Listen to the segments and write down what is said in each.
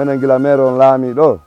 menen gila maire on laami ɗo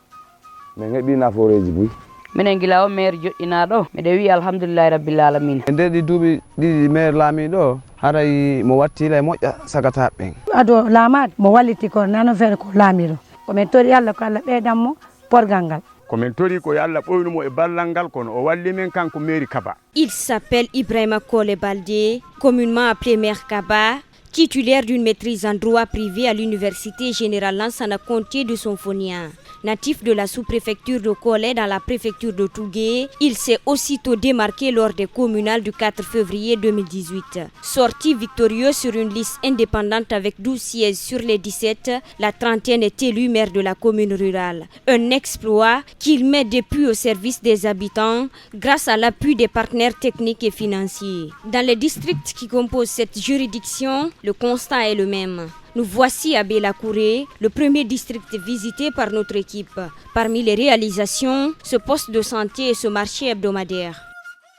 min heɓi nafooreji buy minen gila o maire joɗɗina ɗo miɗen wi alhamdulillahi rabbil alamin e nder ɗi duuɓi ɗiɗi maire laami ɗo haray mo wattila e moƴƴa sagataɓe ɓen ado laamade mo walliti ko nano feere ko laami ɗo komin tori Allah ko Allah ɓeydanmo porgal ngal komin tori ko Allah ɓoynumo e ballal ngal kono o walli men kanko maire Kaba. Il s'appelle Ibrahima Kole Baldé, communément appelé maire Kaba, titulaire d'une maîtrise en droit privé à l'université générale Lansana Conté de Sonfonia. Natif de la sous-préfecture de Kolé dans la préfecture de Tougué, il s'est aussitôt démarqué lors des communales du 4 février 2018. Sorti victorieux sur une liste indépendante avec 12 sièges sur les 17, la trentaine est élue maire de la commune rurale. Un exploit qu'il met depuis au service des habitants grâce à l'appui des partenaires techniques et financiers. Dans les districts qui composent cette juridiction, le constat est le même. Nous voici à Belakouré, le premier district visité par notre équipe. Parmi les réalisations, ce poste de santé et ce marché hebdomadaire.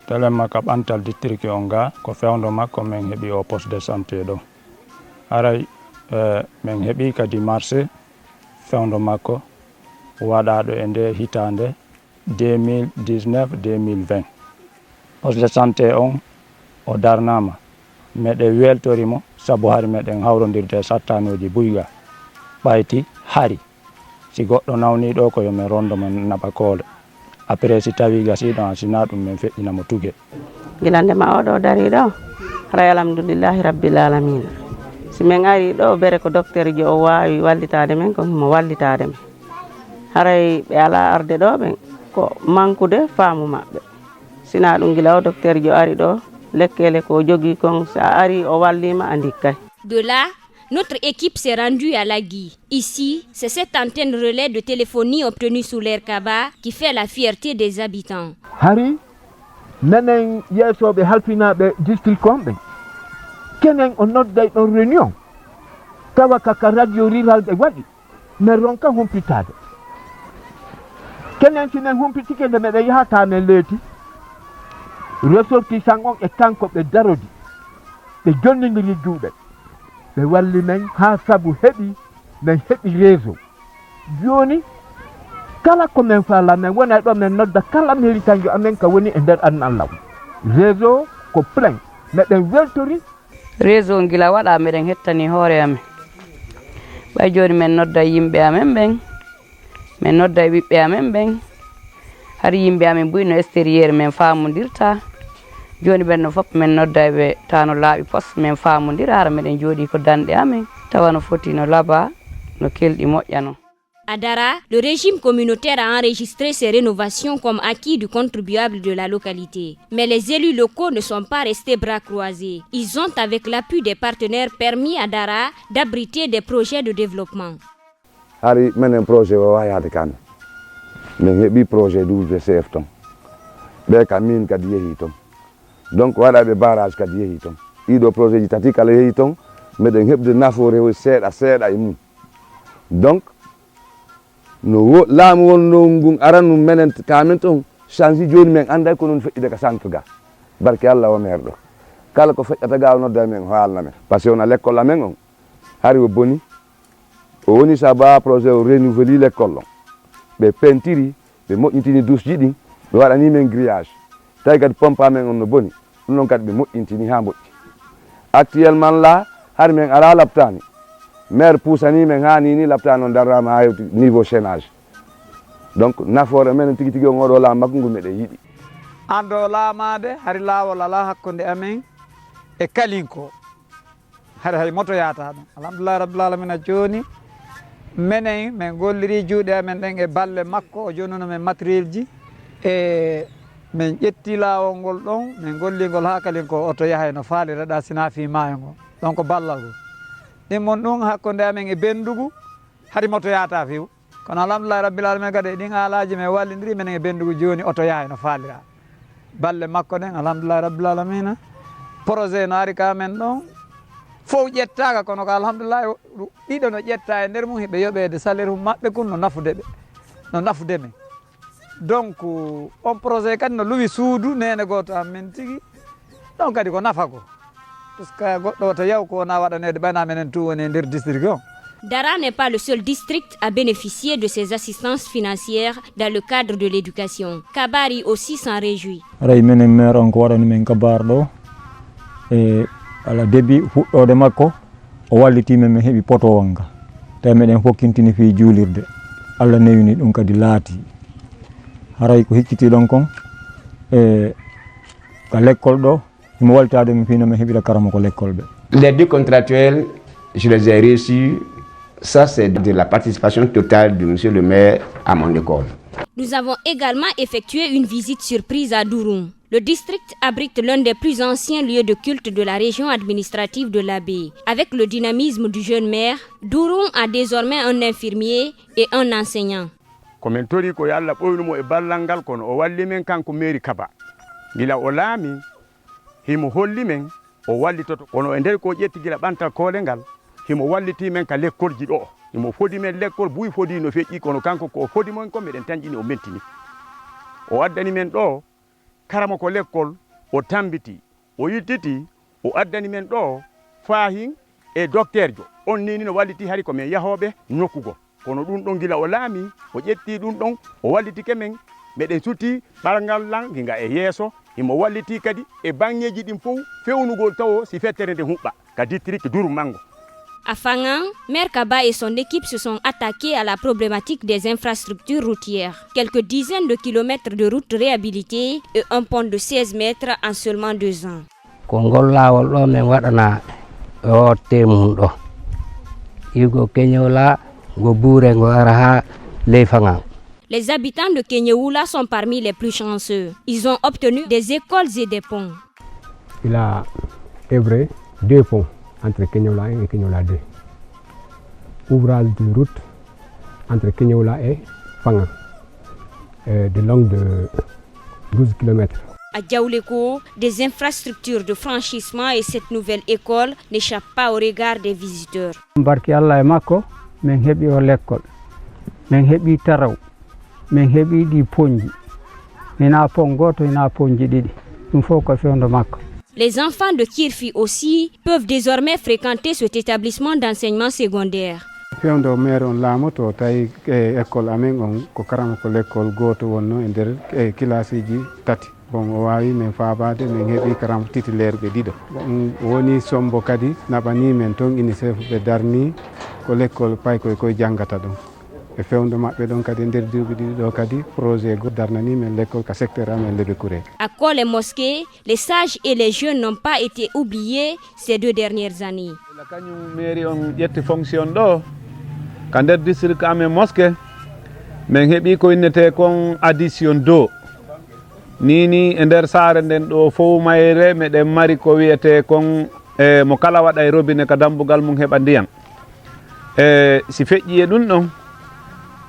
Telema ka ɓantal district on ga ko fewndo makko min heɓi o poste de santé ɗo aray min heɓi kadi marché fewndo makko waɗaɗo e nde hitande 2019-2020 poste de santé on o darnama meɗen weltorimo sabu hari meɗen hawrodirde sattanoji buyga ɓayti hari si goɗɗo nawni ɗo ko yomin rondo men naɓa koole après si tawi gasiɗo han sina ɗum min feƴƴinamo tugue gilandema oɗo dari ɗo haray alhamdulillahi rabbil alamin si min ari ɗo bere ko docteur ji o wawi wallitade men ko mo wallitade men haray ɓe ala arde ɗo ɓen ko manqude faamu maɓɓe sina ɗum gila o docteur ji o ari ɗo lekkele ko jogui kon sa ari o wallima andi kay. De là, notre équipe s'est rendue à Lagui. Ici, c'est cette antenne relais de téléphonie obtenue sous l'Air Kaba qui fait la fierté des habitants. Hari, nenen yesoɓe halfinaɓe district komɓe kenen o nodday ɗon réunion tawa kaka radio rural ɓe waɗi min ronka humpitade kenen sinen humpitike nde meɗen yahata men leeti ressortissant on e kanko ɓe darodi ɓe jonnidiri juuɗe ɓe walli men ha sabu heɓi men heɓi réseau joni kala ko men faala men wona ɗo men nodda kala méritanjo amen ka woni e nder annallaw réseau ko plein meɗen weltori réseau gila waɗa meɗen hettani hoore amen ɓay joni min nodda yimɓe amen ɓen min nodda ɓiɓɓe amen ɓen har yimɓe amen buyno extérieur min famodirta joni ɓenno fof min nodda ɓe tano laaɓi poste min famodira hara meɗen jooɗi ko danɗe amen tawa no foti no laaɓa no kelɗi moƴƴano. À Dara, le régime communautaire a enregistré ces rénovations comme acquis du contribuable de la localité. Mais les élus locaux ne sont pas restés bras croisés. Ils ont, avec l'appui des partenaires, permis à Dara d'abriter des projets de développement. hari menen projet o wayade kan min heɓi projet WCF ton ɓe ka min kadi yeehi ton donc waɗaɓe barrage kadi yeehi ton ɗiɗo projet ji tati kala yeehi ton meɗen heɓde nafoore seeɗa seeɗa e mum donc no laamu wonno ngun arannu menen kamen ton change joni men anda ko non feƴƴide ka centre ga barke Allah o maire ɗo kala ko feƴƴata ga nodda men haalna men par ce que on a l'école amen on hari o boni o woni saba projet o renouveli l'école on ɓe pentiri ɓe moƴƴintini douche ji ɗin ɓe waɗani men grillage tawi kadi pompe amen on no boni ɗum noon kadi ɓe moƴƴintini ha moƴƴi actuellement là hari men ala laptani maire puusani men ha ni laptani on darrama ha hewti niveau chaînage donc nafoore men tigi tigi on oɗo laam makko ngu meɗen yiɗi ando laamade hari laawol ala hakkunde amen e kalinko hari hay moto yata ɗum alhamdulillah rabbil alamina joni menen min golliri juuɗe amen ɗen e balle makko o jonuno men matériel ji e min ƴetti laawol ngol ɗon min gollingol ha kalinko oto yahay no faalireɗa sina fi maayo ngo donc ballal ngol ɗimmon ɗum hakkunde amen e bendugu hari moto yata fiw kono alhamdulillah rabbil alamin kadi e ɗin haalaji min wallidiri minen e bendugu joni oto yahay no faalira balle makko ɗen alhamdulillah rabbil alamina projet no ari kamen ɗon fof ƴettaka kono ko alhamdulillah ɗiɗo no ƴetta e nder mum hiɓe yoɓede salaire mum maɓɓe kun no nafude ɓe no nafude men donc on projet kadi no luwi suudu nene goto amen tigui ɗon kadi ko nafa ko par ce que goɗɗo to yaw ko wona waɗanede ɓayna menen tu woni e nder district o Dara n'est pas le seul district à bénéficier de ces assistances financières dans le cadre de l'éducation. Kabari aussi s'en réjouit. Ray menen maire on ko wadani men kabar do e ala debi fuɗɗode makko o walliti men heɓi poto wanga tawi meɗen hokkintini fi juulirde Allah newini ɗum kadi laati haray ko hicciti ɗon kon e ka l'école ɗo imo walitade min fino men heɓira karama ko l'école ɓe. Les deux contractuels, je les ai reçus. Ça, c'est de la participation totale de monsieur le maire à mon école. Nous avons également effectué une visite surprise à Douroum. Le district abrite l'un des plus anciens lieux de culte de la région administrative de l'Abbé. Avec le dynamisme du jeune maire, Douroum a désormais un infirmier et un enseignant. komin tori ko yalla ɓoynumo e ballal ngal kono o walli men kanko mairie Kaba gila o laami himo holli men o wallitoto kono e nder ko ƴetti gila ɓantal koole ngal himo walliti men ka lekkolji ɗo himo fodi men lekkol buy fodi no feƴƴi kono kanko ko fodi mon ko meɗen tanƴini o mentini o addani men ɗo karama ko lekkol o tambiti o yittiti o addani men ɗo fahin e docteur jo on nini no walliti hari ko men yahoɓe nokkugo kono ɗum ɗon gila o laami o ƴetti ɗum ɗon o wallitike men meɗen sutti ɓargal lan ginga e yeeso himo walliti kadi e bangeji ɗin fof fewnugol tawo si fettere nde huɓɓa ka district Douroum Mango. À Fangan, Maire Kaba et son équipe se sont attaqués à la problématique des infrastructures routières. Quelques dizaines de kilomètres de routes réhabilitées et un pont de 16 mètres en seulement 2 ans. Kongol lawol ɗo men waɗana o temum ɗo igo keñola go bouré go ara ha ley Fangan. Les habitants de Keñewoula sont parmi les plus chanceux. Ils ont obtenu des écoles et des ponts. Il a œuvré 2 ponts entre Keñewoula 1 et Keñewoula 2. Ouvrage de route entre Keñewoula et Fangan, de longue de 12 km. À Diaouleko, des infrastructures de franchissement et cette nouvelle école n'échappe pas au regard des visiteurs. Barki Allah e makko men heɓi o l'école, men heɓi taraw, men heɓi ɗi ponji, ina pon goto ina ponji ɗiɗi, ɗum fof ko fewndo makko. Les enfants de Kirfi aussi peuvent désormais fréquenter cet établissement d'enseignement secondaire. Fewndo maire on laamo to tawi école amen on ko karama ko l'école goto wonno e nder kilasiji tati. Bon o wawi men fabade men heɓi karama titulaire ɓe ɗiɗo. Woni sombo kadi naɓani men toon UNICEF ɓe darni ko l'école pay koye jangata ɗum. E fewndo maɓɓe ɗon kadi nder duuɓi ɗiɗi ɗo kadi projet go darnani men l'école ka secteur amen Lebe Kouré. À Kole Mosquée, les sages et les jeunes n'ont pas été oubliés ces 2 dernières années. La kañum mairie on ƴetti fonction ɗo ka nder district amen Mosquée men heɓi ko innete kon addition d'eau nini e nder saare nden ɗo fof mayre meɗen mari ko wiyete kon mo kala waɗa e robinet ka dambugal mum heɓa ndiyam si feƴƴi e ɗum ɗon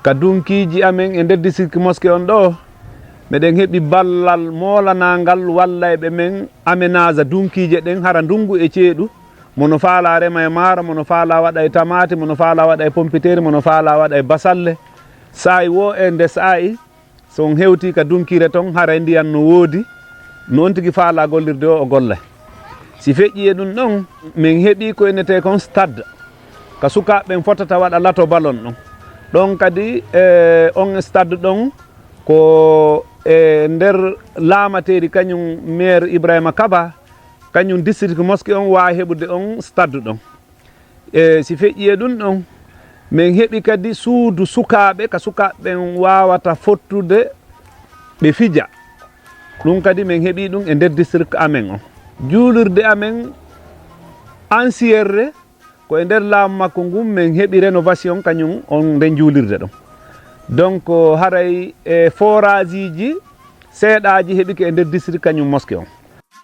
ka dunkiji amen e nder district Mosquée on ɗo meɗen heɓi ballal molanangal walla e ɓe men aménage dunkije ɗen hara ndungu e ceeɗu mono faala rema e maaro mono faala waɗa e tamate mono faala waɗa e pompiteeri mono faala waɗa e basalle saayi wo e nde saayi so on hewti ka dunkire ton hara ndiyan no woodi noon tigi faala gollirde o golla si feƴƴi e ɗum ɗon min heɓi ko innete kon stade ka sukaɓeɓen fotata waɗa lato ballon ɗon ɗon kadi on stade ɗon ko nder laamateri kañum maire Ibrahima Kaba kañum district Mosquée on wawi heɓude on stade ɗon si feƴƴi e ɗum ɗon min heɓi kadi suudu sukaɓe ka sukaɓeɓen wawata fottude ɓe fija ɗum kadi min heɓi ɗum e nder district amen on juulirde amen ancierre ko e nder laamu makko ngum min heɓi rénovation kañum on nden juulirde ɗon donc haray e forage ji seeɗaji heɓi ko e nder district kañum Mosquée on.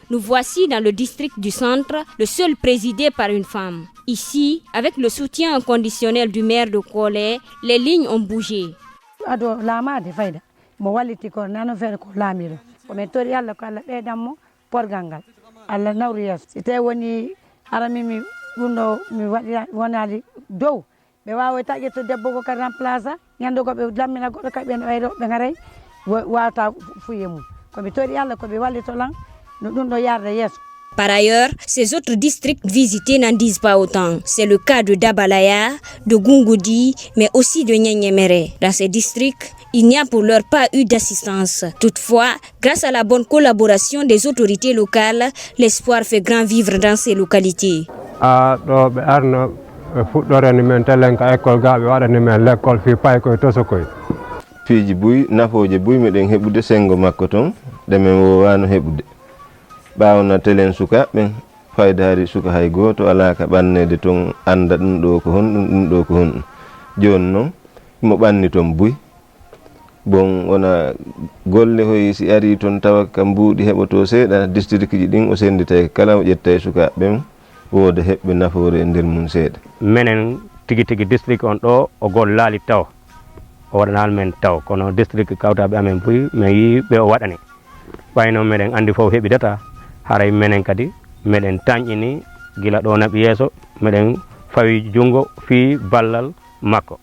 Nous voici dans le district du centre, le seul présidé par une femme. Ici, avec le soutien inconditionnel du maire de Kole, les lignes ont bougé. Ado lamade fayda mo walliti ko nano fere ko laamiro ko men tori Allah ko Allah ɓeydammo porgal ngal Allah nawru yeeso si tawi woni harami mi ɗum ɗo mi waɗi wonali dow ɓe wawoyta ƴetto debbo ko kadi remplace ñande ko ɓe lammina goɗɗo kadi ɓen ɓayɗo ɓe garay wawata fuye mum komi tori Allah koɓe wallito lan no ɗum ɗo yarde yeeso. Par ailleurs, ces autres districts visités n'en disent pas autant. C'est le cas de Dabalaya, de Gungudi, mais aussi de Nyenyemere. Dans ces districts, il n'y a pour l'heure pas eu d'assistance. Toutefois, grâce à la bonne collaboration des autorités locales, l'espoir fait grand vivre dans ces localités. Piiji buy nafooje buy meɗen heɓude sengo makko toon ɗe men wowano heɓude ɓawna telen sukaɓe faydari suka hay goto ala ka ɓannede toon anda ɗum ɗo ko honɗum ɗum ɗo ko honɗum joni noon mo ɓanni toon buy bon wona golle hoy si ari toon tawa ka mbuuɗi heɓoto seeɗa district ji ɗin o senditay kala o ƴetta e sukaɓe wooda heɓɓe nafoore e nder mum seeɗa. Menen tigi tigi district on ɗo o gol laali taw o waɗanal men taw kono district kawtaɓe amen buy min yi ɓe o waɗani ɓayno meɗen andi fof heɓidata haray menen kadi meɗen tañƴini gila ɗo naɓi yeeso meɗen fawi jungo fi ballal makko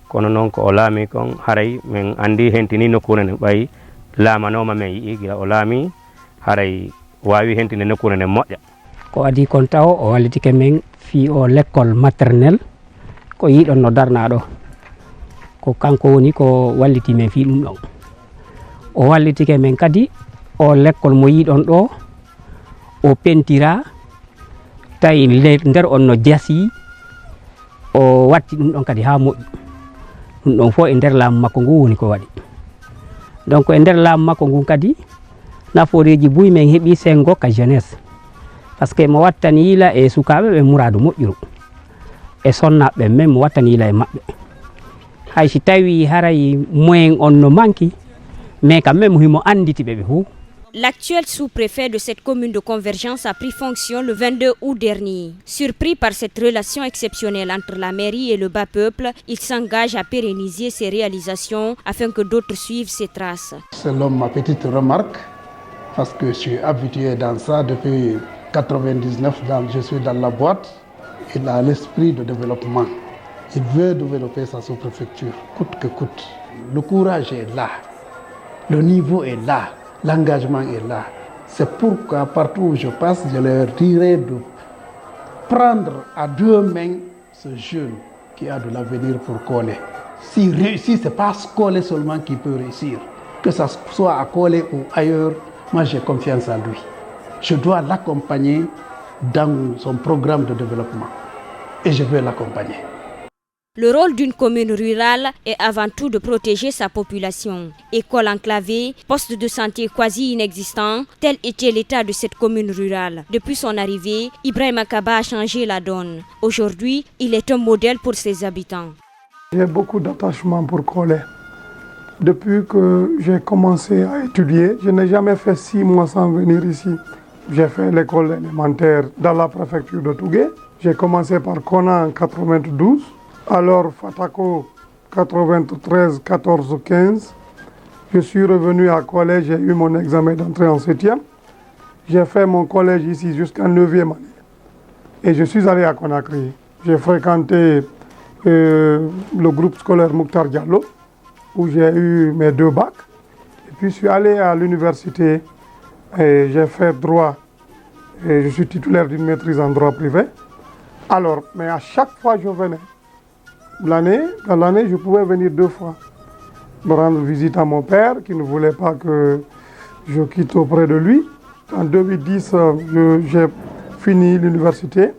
kono noon ko o laami kon haray min andi hentini nokkure nden ɓayi laamanoma men yii gila o laami haray wawi hentinde nokkure nden moƴƴa. Ko adi kon taw o wallitike men fi o l'école maternelle ko yiɗon no darnaɗo ko kanko woni ko walliti men fi ɗum ɗon o wallitike men kadi o l'école mo yiɗon ɗo o pentira tawi nder on no jasi o watti ɗum ɗon kadi ha moƴƴi ɗum ɗon fof e nder laamu makko ngu woni ko waɗi donc e nder laamu makko ngu kadi nafooreji buy men heeɓi sengo ka jeunesse par ce que mo wattani yila e sukaɓe ɓe muradu moƴƴuru e sonnaɓe men mo wattani yila e maɓɓe hay si tawi haray moyen on no manki mais quand même himo anditi ɓe hu. L'actuel sous-préfet de cette commune de Convergence a pris fonction le 22 août dernier. Surpris par cette relation exceptionnelle entre la mairie et le bas peuple, il s'engage à pérenniser ses réalisations afin que d'autres suivent ses traces. Selon ma petite remarque, parce que je suis habitué dans ça depuis 99, je suis dans la boîte, il a l'esprit de développement. Il veut développer sa sous-préfecture, coûte que coûte. Le courage est là, le niveau est là. L'engagement est là. C'est pourquoi partout où je passe, je leur dirai de prendre à deux mains ce jeune qui a de l'avenir pour Kolé. S'il réussit, ce n'est pas Kolé seulement qui peut réussir. Que ce soit à Kolé ou ailleurs, moi j'ai confiance en lui. Je dois l'accompagner dans son programme de développement. Et je vais l'accompagner. Le rôle d'une commune rurale est avant tout de protéger sa population. École enclavée, poste de santé quasi inexistant, tel était l'état de cette commune rurale. Depuis son arrivée, Ibrahima Kaba a changé la donne. Aujourd'hui, il est un modèle pour ses habitants. J'ai beaucoup d'attachement pour Kolé. Depuis que j'ai commencé à étudier, je n'ai jamais fait 6 mois sans venir ici. J'ai fait l'école élémentaire dans la préfecture de Tougué. J'ai commencé par Kona en 92. Alors Fatako 93, 14, 15. Je suis revenu à collège, j'ai eu mon examen d'entrée en 7e. J'ai fait mon collège ici jusqu'en 9e année. Et je suis allé à Conakry. J'ai fréquenté le groupe scolaire Mouktar Diallo, où j'ai eu mes 2 bacs. Et puis je suis allé à l'université et j'ai fait droit. Et je suis titulaire d'une maîtrise en droit privé. Alors, mais à chaque fois je venais. Dans l'année, je pouvais venir 2 fois, me rendre visite à mon père qui ne voulait pas que je quitte auprès de lui. En 2010, j'ai fini l'université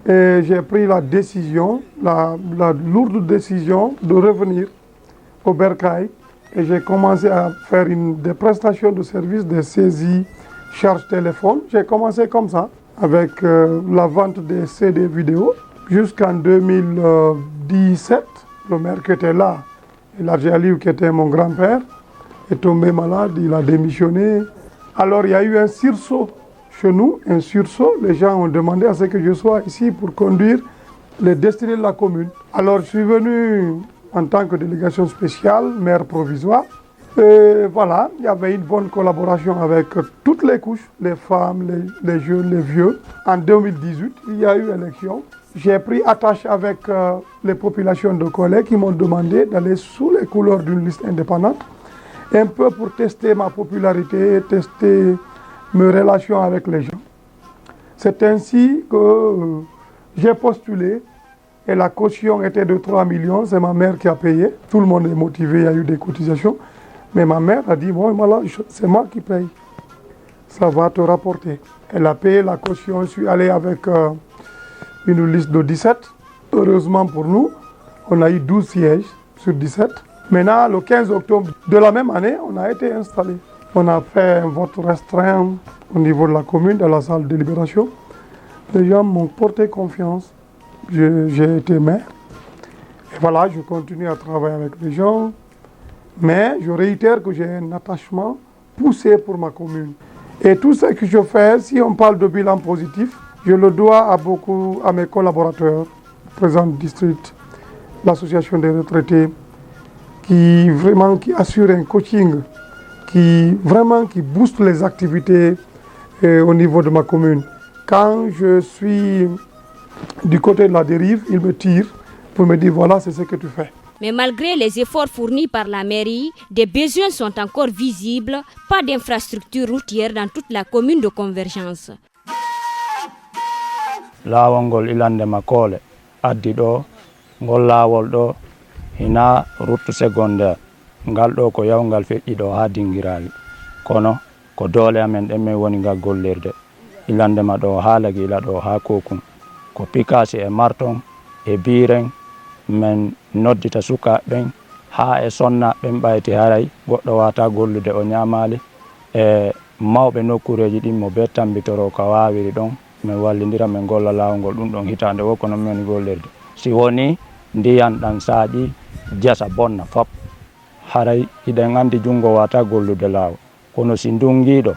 et j'ai pris la décision, la lourde décision de revenir au Bercail et j'ai commencé à faire des prestations de services, des saisies, charges téléphone. J'ai commencé comme ça, avec la vente des CD vidéo. Jusqu'en 2017, le maire qui était là, El Hadji Aliou, qui était mon grand-père, est tombé malade, il a démissionné. Alors il y a eu un sursaut chez nous, un sursaut. Les gens ont demandé à ce que je sois ici pour conduire les destinées de la commune. Alors je suis venu en tant que délégation spéciale, maire provisoire. Et voilà, il y avait une bonne collaboration avec toutes les couches, les femmes, les jeunes, les vieux. En 2018, il y a eu élection. J'ai pris attache avec les populations de Kolé qui m'ont demandé d'aller sous les couleurs d'une liste indépendante, un peu pour tester ma popularité, tester mes relations avec les gens. C'est ainsi que j'ai postulé et la caution était de 3 millions. C'est ma mère qui a payé. Tout le monde est motivé, il y a eu des cotisations. Mais ma mère a dit, bon, voilà, c'est moi qui paye. Ça va te rapporter. Elle a payé la caution. Je suis allé avec une liste de 17. Heureusement pour nous, on a eu 12 sièges sur 17. Maintenant, le 15 octobre de la même année, on a été installé. On a fait un vote restreint au niveau de la commune, dans la salle de délibération. Les gens m'ont porté confiance. J'ai été maire. Et voilà, je continue à travailler avec les gens. Mais je réitère que j'ai un attachement poussé pour ma commune. Et tout ce que je fais, si on parle de bilan positif, je le dois à mes collaborateurs, président du district, l'association des retraités, qui assure un coaching, qui booste les activités au niveau de ma commune. Quand je suis du côté de la dérive, ils me tirent pour me dire voilà, c'est ce que tu fais. Mais malgré les efforts fournis par la mairie, des besoins sont encore visibles. Pas d'infrastructure routière dans toute la commune de Convergence. Laawol ngol ilande Makole addi ɗo ngol laawol ɗo hina route secondaire ngal ɗo ko yawngal feƴƴi ɗo ha Dingirawi kono ko doole amen ɗen min woni ngal gollirde ilandema ɗo ha Lagila ɗo ha Kokum ko pikasi e marton e biren men noddita sukaɓeɓen ha e sonnaɓeɓen ɓayti haray goɗɗo wata gollude o ñamali e mawɓe nokkureji ɗin mo be tambitoro ko wawiri ɗon min wallidira min golla laawol ngol ɗum ɗon hitande wo kono min gollirde si woni ndiyan ɗan saaƴi jasa bonna fop haray iɗen andi jungo wata gollude laawol kono si ndungiɗo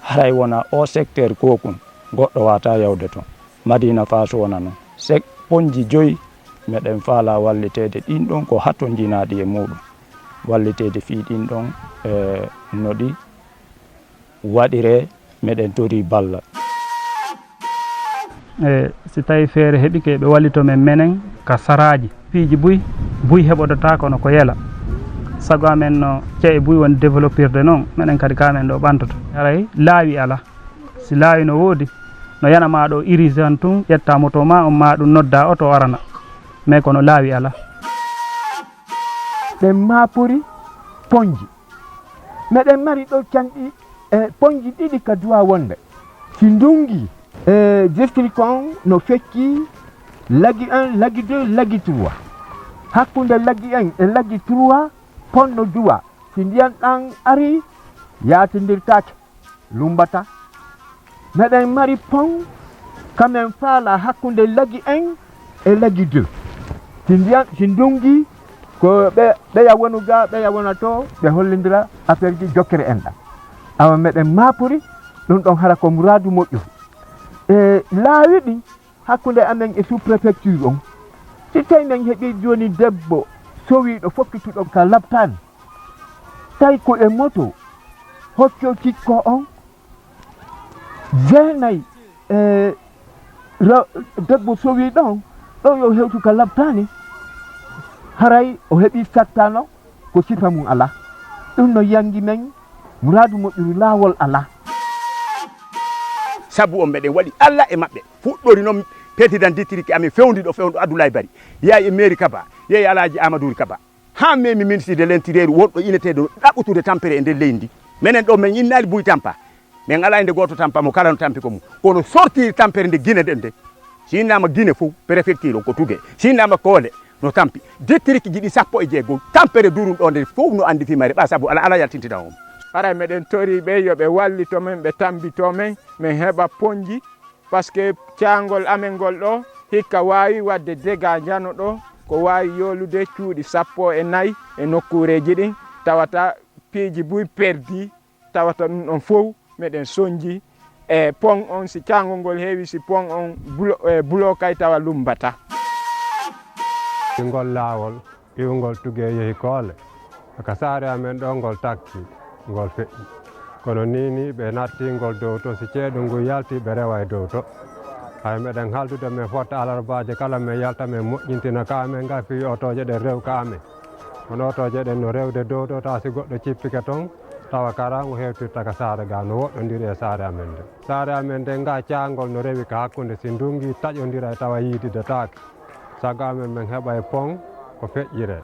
haray wona o secteur Kokum goɗɗo wata yawde toon Madina Faso wona noon ponji 5 meɗen faala wallitede ɗin ɗon ko hatto jinaɗi e muɗum wallitede fi ɗin ɗon no ɗi waɗire meɗen tori balla si tawi feere heɓike ɓe wallito men menen ka saraji piiji buy heɓodota kono ko yela sago amen no cee buy woni développirde noon minen kadi kamen ɗo ɓantoto haray laawi ala si laawi no woodi no yanama ɗo irisan tun ƴetta moto ma on ma ɗum nodda oto arana mais kono laawi ala ɓe mapori ponji meɗen mari ɗo canɗi ponji ɗiɗi ka duwa wonde si ndungi district on no fecci laggi 1 laggi 2 laggi 3 hakkunde laggi 1 e laggi 3 pon no duwa si ndiyan ɗan ari yatindirtake lumbata meɗen mari pon kamen faala hakkunde laggi 1 e laggi 2 si ndungi ko ɓeya wonu ga ɓeya wona to ɓe hollidira affaire ji jokkere en ɗan awa meɗen mapori ɗum ɗon hara ko mouradu moƴƴu e laawi ɗi hakkunde amen e sous préfecture on si tawi men heeɓi joni debbo sowiɗo fokkituɗo ka labtani tawi ko e moto hocco cikko on jeenayi debbo sowi ɗon ɗo yo hewtu ka labtani haray o heeɓi sattano ko sifa mum ala ɗum no yangi men mouradu moƴƴuru laawol ala sabu on meɗen waɗi Allah e maɓɓe fuɗɗori noon président district amen fewndo Abdoulaye Bari yayi e mairie Kaba yeyi Alaji Amadou Kaba ha memi ministre de l'intérieur wonɗo ineteɗo ɗaɓɓutude tampere e nder leydi menen ɗo min innali Buy Tampa min ala inde goto tampa mo kala no tampi ko mum kono sortiri tampere nde Guinée ɗen nde si innama Guinée fof préfecture ko Tougué si innama Kolé no tampi district jiɗi 16 tampere durum ɗo nde fof no andi fimare ɓa saabu ala yaltintina on ara meɗen tori ɓe yoɓe wallito men ɓe tambito men min heɓa ponji par ce que caangol amen ngol ɗo hikka wawi wadde déga jano ɗo ko wawi yolude cuuɗi 14 e nokkureji ɗin tawata piiji buy perdi tawata ɗum ɗon fof meɗen soñji e pont on si caangol ngol heewi si pont on blokay tawa lumbata ngol laawol iwgol Tougué yehi Kolé ka saare amen ɗo ngol takki ngol feƴƴi kono ni ɓe natti ngol dow to si ceeɗu ngu yalti ɓe rewa e dow to hay meɗen haldude min fotta alarbaje kala min yalta min moƴƴintina ka amen ga fi otoje ɗen rew ka amen kono otoje ɗen no rewde dow to ta si goɗɗo cippike toon tawa kara ngu hewtirta ka saare ga no woɗɗodiri e saare amen nde saare amen nde nga caangol no rewi ka hakkunde si ndungi taƴodira e tawa yiididetaake sago amen min heɓa e pon ko feƴƴire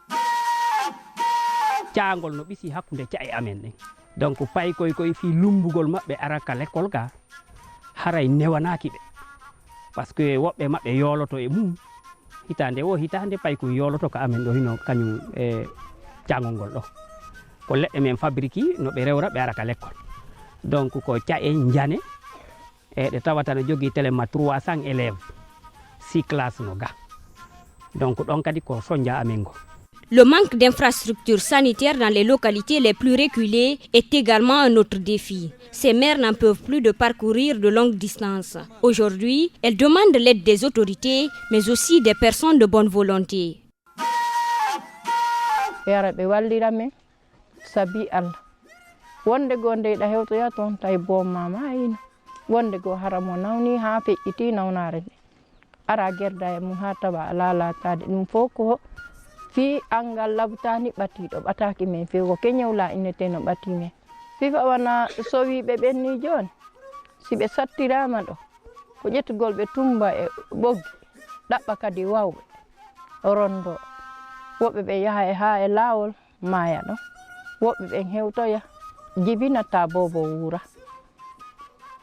caangol no ɓisi hakkunde cae amen ɗen donc pay koye fi lumbugol maɓɓe araka l'école ga haray newanaki ɓe par ce que woɓɓe maɓɓe yoloto e mum hitande o hitande pay ko yoloto ko amen ɗo hino kañum e caangol ngol ɗo ko leɗɗe men fabrique no ɓe rewra ɓe araka l'école donc ko cae jane e ɗe tawata no jogui téléma 300 élèves 6 classe no ga donc ɗon kadi ko soñdia amen go. Le manque d'infrastructures sanitaires dans les localités les plus reculées est également un autre défi. Ces mères n'en peuvent plus de parcourir de longues distances. Aujourd'hui, elles demandent l'aide des autorités, mais aussi des personnes de bonne volonté. Yaraɓe walliramen sabi Allah wonde go ndeyɗa hewtoya toon tawi boom ma ayino wonde go haramo nawni ha feƴƴiti nawnare nde ara gerda e mum ha tawa ala latade ɗum fof ko fi angal labtani ɓatiɗo ɓataki men few ko keñewla inneteno ɓati men fifa wana sowiɓe ɓenni joni si ɓe sattirama ɗo ko ƴettugol ɓe tumba e ɓoggi ɗaɓɓa kadi wawɓe rondo woɓɓe ɓe yaha ha e lawol maya ɗo woɓɓe ɓen hewtoya jibinata bobo wuura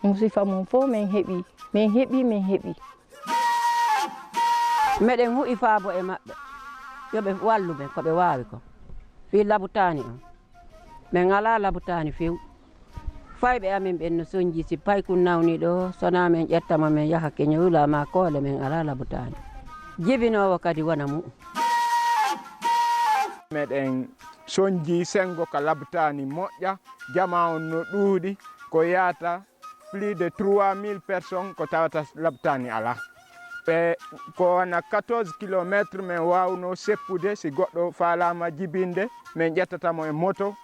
musifa mum fof min heeɓi meɗen huɗi faabo e maɓɓe yoɓe wallu ɓe koɓe wawi ko fi labutani on min ala labutani few fayɓe amin ɓen no soñji si payku nawni ɗo sona min ƴettama min yaha keñowulama koole min ala labutani jibinowo kadi wona mum meɗen soñji sengo ka labtani moƴƴa jama on no ɗuuɗi ko yata plus de 3000 personnes ko tawata labtani ala ɓe ko wana 14 kilométre min wawno seppude si goɗɗo falama jibinde min ƴettatamo e moto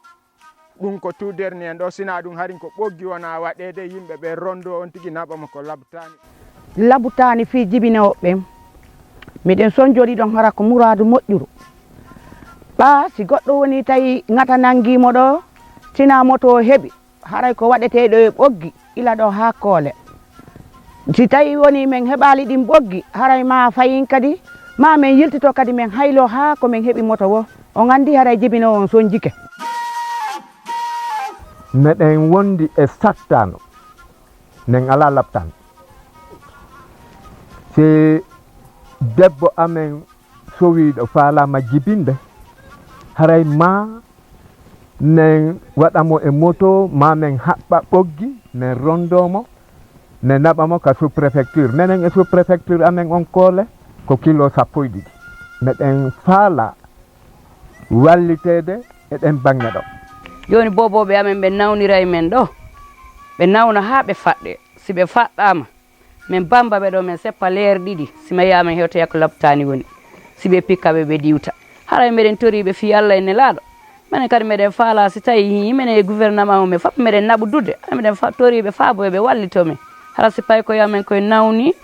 ɗum ko tout dernier en ɗo sina ɗum harin ko ɓoggi wona waɗede yimɓe ɓe rondo on tigui naɓama ko labtani fi jibinoɓe ɓen miɗen sonjori ɗon hara ko mouradu moƴƴuru ɓa si goɗɗo woni tawi ngata nanguimo ɗo sina moto heeɓi haray ko waɗeteɗo e ɓoggi ila ɗo ha koole si tawi woni min heɓali ɗin ɓoggi haray ma fayin kadi ma min yiltito kadi min haylo ha ko min heeɓi moto wo on andi haray jibino on sonjike meɗen wondi e sattano nen ala labtan si debbo amen sowiɗo falama jibinde haray ma nen waɗamo e moto ma men haɓɓa ɓoggi nen rondomo ne naɓamo ka sous préfecture menen e sous préfecture amen on koole ko kilo 12 meɗen faala wallitede eɗen bange ɗo joni boboɓe amen ɓe nawnira e men ɗo ɓe nawna ha ɓe faɗɗe si ɓe faɗɗama min bamba ɓe ɗo min seppa leer ɗiɗi sima yamin hewtoya ko labtani woni si ɓe pikkaɓe ɓe diwta haray meɗen toriɓe fi Allah e nelaɗo minen kadi meɗen faala si tawi yimene e gouvernement mumen fof meɗen naɓudude meɗen toriɓe faabo ɓe wallitomen hara si pay ko yamen koye nawni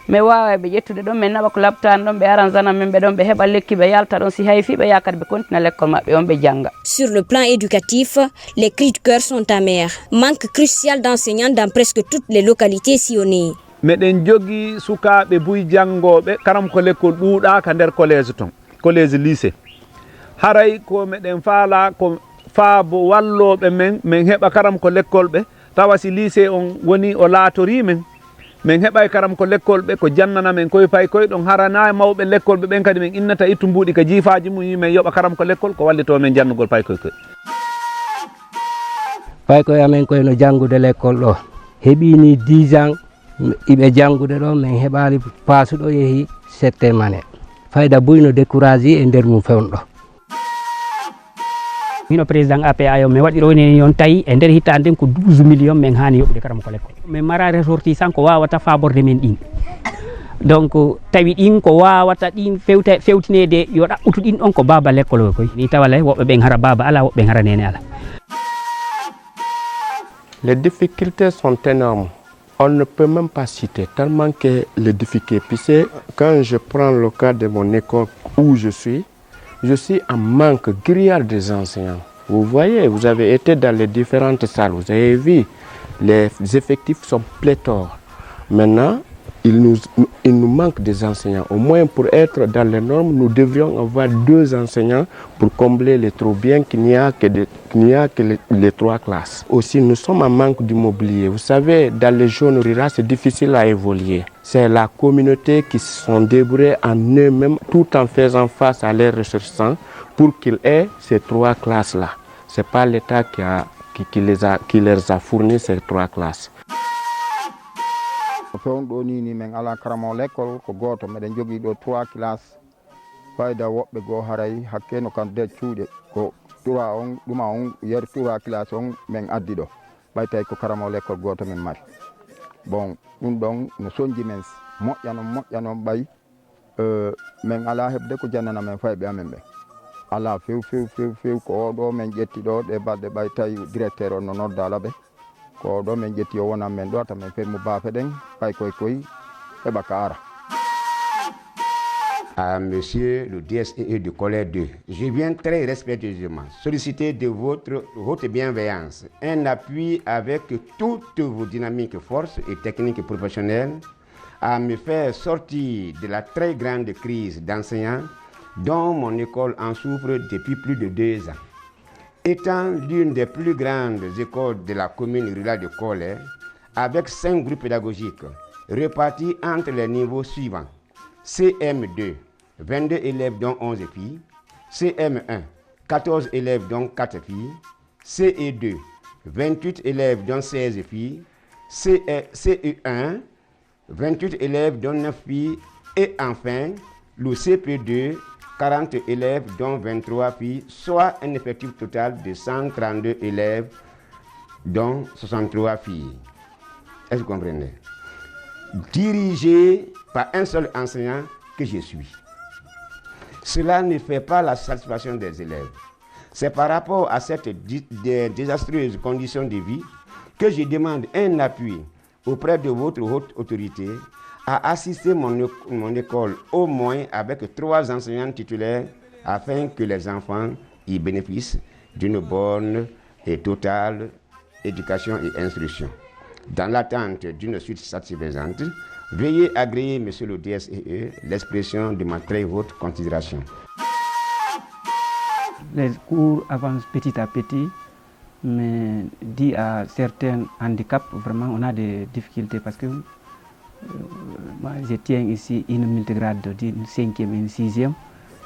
mi wawa ɓe ƴettude ɗon min naɓa ko labtani ɗon ɓe aranzana min ɓe ɗon ɓe heɓa lekki ɓe yalta ɗon si hay fi ɓe yaha kadi ɓe continue l'école maɓɓe on ɓe jangga. Sur le plan éducatif, les cris de cœur sont amers. Manque crucial d'enseignants dans presque toutes les localités sillonnées. meɗen jogui sukaɓe buy jangoɓe karam ko l'école ɗuuɗaka nder collège ton collège lycée haray ko meɗen faala ko faabo walloɓe men min heɓa karam ko l'école ɓe tawa si lycée on woni o laatori men min heɓay karam ko l'école ɓe ko jannana men koye pay koye ɗon harana mawɓe l'école ɓe ɓen kadi min innata ittu mbuuɗi ka jiifaji mum yimen yoɓa karam ko l'école ko wallito men jannugol pay koye koye pay koye amen koye no janngude l'école ɗo heɓini 10 ans iɓe janngude ɗo min heɓali paasuɗo yeehi 7e année fayda buyno découragé e nder mum fewnɗo mino président APA yo mi waɗi ɗo ni yon tawi e nder hittande nden ko 12 millions min hani yoɓude karam ko l'école min mara ressortissant ko wawata faborde men ɗin donc tawi ɗin ko wawata ɗin fewtinede yo ɗaɓɓutu ɗin ɗon ko baba l'école o koy ni tawala woɓɓe ɓen hara baba ala woɓɓe hara nene ala. Les difficultés sont énormes. On ne peut même pas citer tellement que les difficultés. Puis quand je prends le cas de mon école où je suis en manque grillard des enseignants. Vous voyez, vous avez été dans les différentes salles, vous avez vu, les effectifs sont pléthores. Maintenant, il nous manque des enseignants. Au moins pour être dans les normes, nous devrions avoir 2 enseignants pour combler les trous, bien qu'il n'y a que les 3 classes. Aussi, nous sommes en manque d'immobilier. Vous savez, dans les zones rurales, c'est difficile à évoluer. C'est la communauté qui se sont débrouillés en eux-mêmes tout en faisant face à leurs ressortissants pour qu'ils aient ces 3 classes-là. Ce n'est pas l'État qui leur a fourni ces 3 classes. ko fewnɗo ni min ala karamo l'école ko goto meɗen jogui ɗo 3 classes fayda woɓɓe goo haray hakke no kan de cuuɗe ko ɗuma on yer 3 classe on min addi ɗo ɓay tawi ko karamo l'école goto min mari bon ɗum ɗon no soñji men moƴƴanon ɓay min ala heɓde ko jannana men fayɓe amen ɓe ala few ko oɗo min ƴetti ɗo ɗe balɗe ɓay tawi directeur on no noddala ɓe ko ɗo min ƴetti o wonan men ɗo tamin fermo baafe ɗen ɓay koy heɓa ka ara. À monsieur le DSE du collège 2, je viens très respectueusement solliciter de votre bienveillance un appui avec toutes vos dynamiques forces et techniques professionnelles à me faire sortir de la très grande crise d'enseignants dont mon école en souffre depuis plus de 2 ans. Étant l'une des plus grandes écoles de la commune rurale de Kolé, avec 5 groupes pédagogiques répartis entre les niveaux suivants: CM2, 22 élèves dont 11 filles, CM1, 14 élèves dont 4 filles, CE2, 28 élèves dont 16 filles, CE1, 28 élèves dont 9 filles, et enfin le CP2, 40 élèves dont 23 filles, soit un effectif total de 132 élèves dont 63 filles. Est-ce que vous comprenez? Dirigé par un seul enseignant que je suis. Cela ne fait pas la satisfaction des élèves. C'est par rapport à cette désastreuse condition de vie que je demande un appui auprès de votre haute autorité à assister mon école au moins avec 3 enseignants titulaires afin que les enfants y bénéficient d'une bonne et totale éducation et instruction. Dans l'attente d'une suite satisfaisante, veuillez agréer, monsieur le DSE, l'expression de ma très haute considération. Les cours avancent petit à petit, mais dû à certains handicaps, vraiment on a des difficultés parce que moi, je tiens ici une multigrade d'une 5e et une 6e,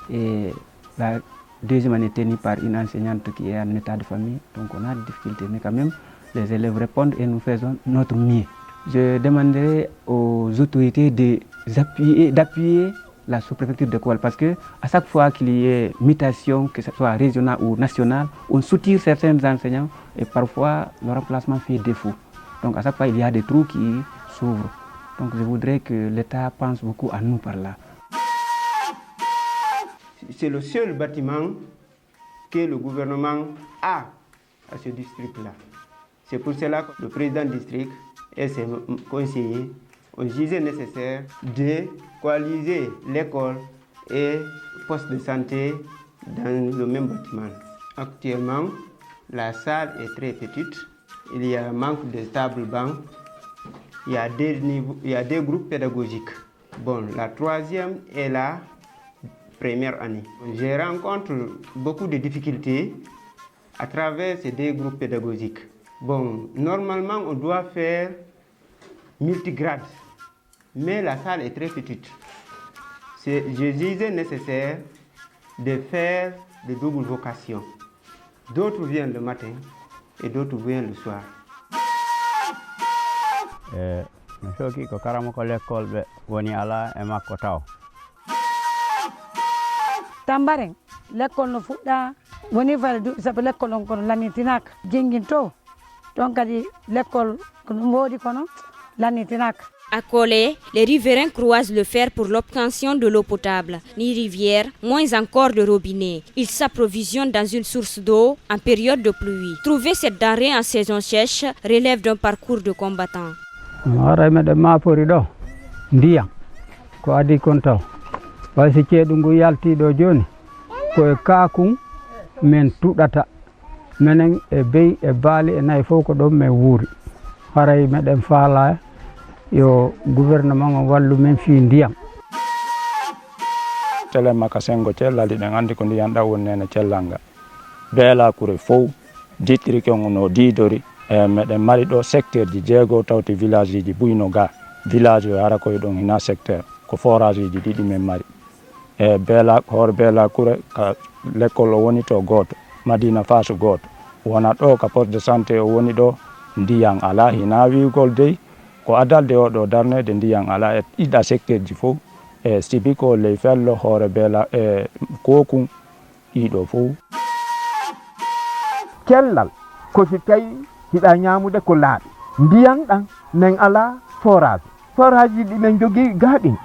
et la 2e année tenue par une enseignante qui est en état de famille, donc on a des difficultés, mais quand même les élèves répondent et nous faisons notre mieux. Je demanderai aux autorités d'appuyer la sous-préfecture de Koual parce que à chaque fois qu'il y ait mutation, que ce soit régionale ou nationale, on soutire certains enseignants et parfois le remplacement fait défaut. Donc à chaque fois il y a des trous qui s'ouvrent. Donc je voudrais que l'État pense beaucoup à nous par là. C'est le seul bâtiment que le gouvernement a à ce district-là. C'est pour cela que le président du district et ses conseillers ont jugé nécessaire de coaliser l'école et le poste de santé dans le même bâtiment. Actuellement, la salle est très petite. Il y a un manque de tables bancs. Il y a des groupes pédagogiques. Bon, la 3e et la première année. Je rencontre beaucoup de difficultés à travers ces 2 groupes pédagogiques. Bon, normalement, on doit faire multigrade, mais la salle est très petite. Je disais nécessaire de faire de doubles vocations. D'autres viennent le matin et d'autres viennent le soir. mi soki ko karamo ko l'école ɓe woni ala e makko taw. Tambaren l'école no fuɗɗa woni fayde duuɓi sappo l'école on kono lannitinaka jenguinto ɗon kadi l'école ko ɗum woodi kono lannitinaka. À Kolé, les riverains croisent le fer pour l'obtention de l'eau potable, ni rivière, moins encore de robinet. Ils s'approvisionnent dans une source d'eau en période de pluie. Trouver cette denrée en saison sèche relève d'un parcours de combattant. Ara meɗen mafori ɗo ndiyam ko adi kon taw way so ceeɗu ngu yalti ɗo joni koye kakum men tuɗata menen e bey e baali e nayi fof ko ɗon men wuuri haray meɗen faala yo gouvernement o wallu men fi ndiyam tele magasin go cellali ɗen andi ko ndiyam ɗam woni nene cellal beela kure fof district on no didori e meɗen mari ɗo secteur ji jeego tawti village ji buyno ga village o ara koye ɗon hina secteur ko forage ji ɗiɗi men mari e beela hoore beela kure ka l'école o woni to gooto madina faso gooto wona ɗo ka poste de santé o woni ɗo ndiyam ala hina wiigol dey ko adalde oɗo darnede ndiyam ala e ɗiɗa secteur ji fof e sibi ko ley fello hoore beela e kokum ɗiɗo fof cellal ko si tawi hiɗa ñamude ko laaɓi ndiyam ɗan nen ala forage forage ɗi men jogui gaaɗin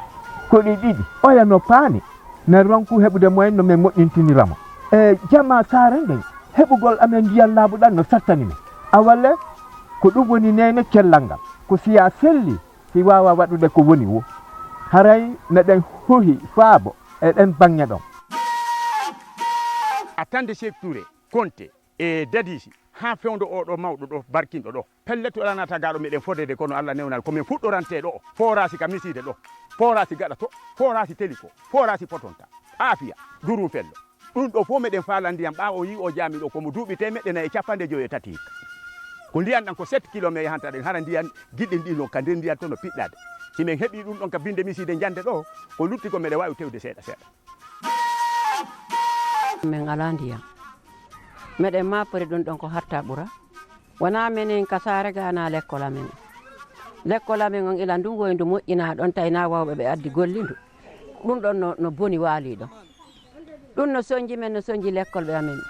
ko ɗi ɗiɗi oya no paani nen ronku heɓude moyen no min moƴƴintiniramo e jama saare nden heɓugol amen ndiyam laaɓuɗan no sattani men awalle ko ɗum woni nene cellal ngal ko siya selli si wawa waɗude ko woni wo haray neɗen huhi faabo e ɗen bange ɗon attande Cheikh Touré Konté e dadisi ha fewdo oɗo mawɗo ɗo barkinɗo ɗo pelleto alanata gaɗo meɗen fodede kono Allah newnal komin fuɗɗorante ɗo forasi ka miside ɗo forasi gaɗa to forasi teliko forasi potonta afiya durum fello ɗum ɗo fof meɗen faala ndiyam ɓawo yi o jami ɗo komo duuɓi temeɗɗe nayi capanɗe joyi e tati hikka ko ndiyam ɗan ko 7 kilométre yahanta ɗen hara ndiyam giɗɗen ɗin ɗon ka nder ndiyam to no piɗɗade simin heeɓi ɗum ɗon ka binde miside jande ɗo ko lutti ko meɗen wawi tewde seeɗa seeɗa min ala ndiyam meɗen mapori ɗum ɗon ko harta ɓuura wona minen ka saare gana l'école amen on ila ndu woyndu moƴƴina ɗon tawina wawɓe ɓe addi gollindu ɗum ɗon no boni waali ɗon ɗum no soñji men no soñji l'école ɓe amen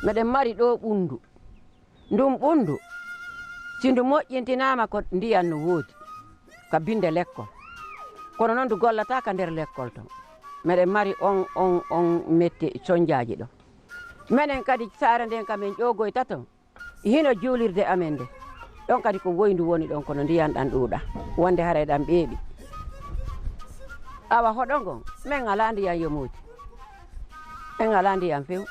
meɗen mari ɗo ɓundu ndum ɓundu si ndu moƴƴintinama ko ndiyam no woodi ka binde l'école kono noon ndu gollata ka nder l'école ton meɗen mari on metti soñjaji ɗo menen kadi saare nden kamen ƴogoyta ton hino juulirde amen nde ɗon kadi ko woyndu woni ɗon kono ndiyam ɗan ɗuuɗa wonde haray ɗan ɓeeɓi awa hoɗo ngon men ala ndiyam yomuji men ala ndiyam few.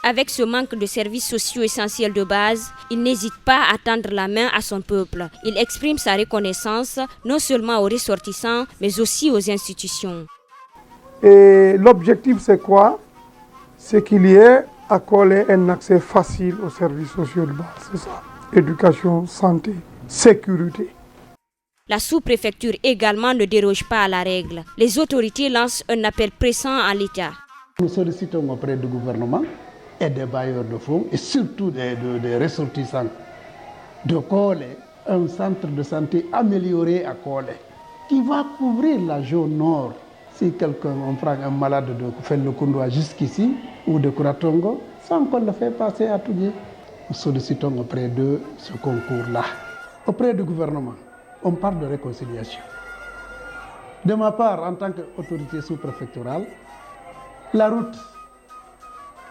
Avec ce manque de services sociaux essentiels de base, il n'hésite pas à tendre la main à son peuple. Il exprime sa reconnaissance non seulement aux ressortissants, mais aussi aux institutions. Et l'objectif, c'est quoi? C'est qu'il y ait à Kolé un accès facile aux services sociaux de base, c'est ça. Éducation, santé, sécurité. La sous-préfecture également ne déroge pas à la règle. Les autorités lancent un appel pressant à l'État. Nous sollicitons auprès du gouvernement et des bailleurs de fonds et surtout des ressortissants de Kolé un centre de santé amélioré à Kolé qui va couvrir la zone nord. Si quelqu'un, on prend un malade de Fellokundoa jusqu'ici ou de Kuratongo, sans qu'on le fait passer à Toudié, nous sollicitons auprès de ce concours-là. Auprès du gouvernement, on parle de réconciliation. De ma part, en tant qu'autorité sous-préfectorale, la route,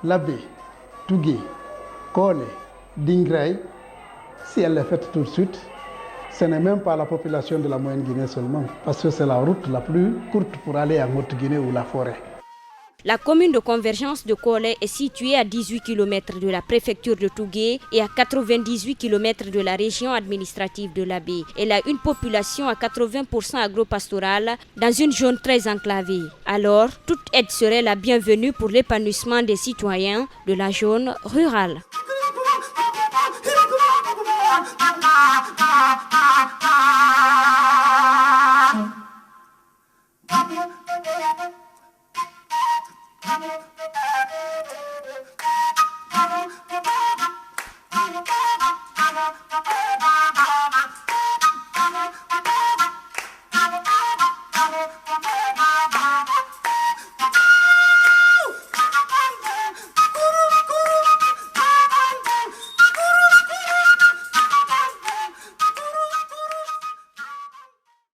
Labé, Tougué, Kolé, Dingrey, si elle est faite tout de suite, ce n'est même pas la population de la Moyenne Guinée seulement, parce que c'est la route la plus courte pour aller en Haute-Guinée ou la forêt. La commune de convergence de Kolé est située à 18 km de la préfecture de Tougué et à 98 km de la région administrative de l'Abbé. Elle a une population à 80% agro-pastorale dans une zone très enclavée. Alors, toute aide serait la bienvenue pour l'épanouissement des citoyens de la zone rurale. Thank you.